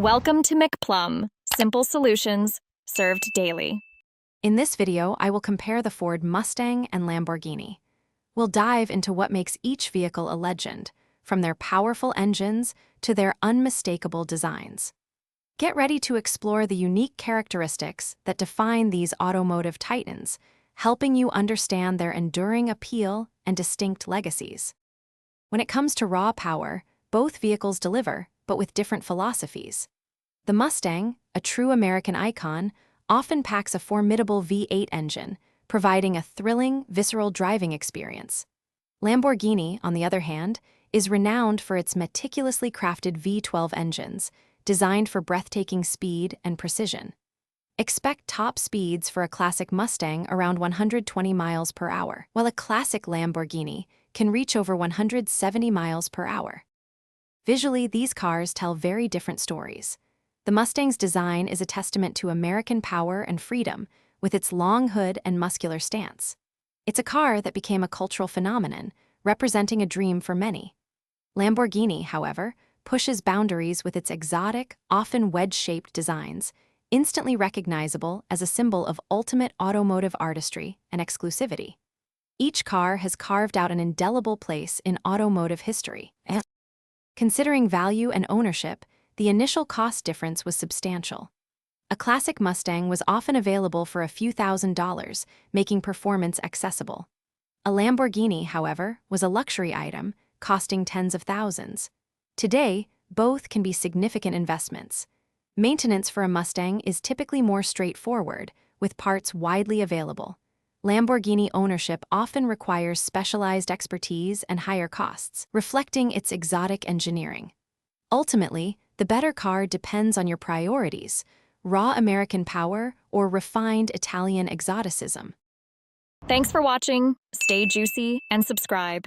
Welcome to McPlum, simple solutions served daily. In this video, I will compare the Ford Mustang and Lamborghini. We'll dive into what makes each vehicle a legend, from their powerful engines to their unmistakable designs. Get ready to explore the unique characteristics that define these automotive titans, helping you understand their enduring appeal and distinct legacies. When it comes to raw power, both vehicles deliver, but with different philosophies. The Mustang, a true American icon, often packs a formidable V8 engine, providing a thrilling, visceral driving experience. Lamborghini, on the other hand, is renowned for its meticulously crafted V12 engines, designed for breathtaking speed and precision. Expect top speeds for a classic Mustang around 120 miles per hour, while a classic Lamborghini can reach over 170 miles per hour. Visually, these cars tell very different stories. The Mustang's design is a testament to American power and freedom, with its long hood and muscular stance. It's a car that became a cultural phenomenon, representing a dream for many. Lamborghini, however, pushes boundaries with its exotic, often wedge-shaped designs, instantly recognizable as a symbol of ultimate automotive artistry and exclusivity. Each car has carved out an indelible place in automotive history. Considering value and ownership, the initial cost difference was substantial. A classic Mustang was often available for a few $1,000s, making performance accessible. A Lamborghini, however, was a luxury item, costing tens of thousands. Today, both can be significant investments. Maintenance for a Mustang is typically more straightforward, with parts widely available. Lamborghini ownership often requires specialized expertise and higher costs, reflecting its exotic engineering. Ultimately, the better car depends on your priorities: raw American power or refined Italian exoticism. Thanks for watching. Stay juicy and subscribe.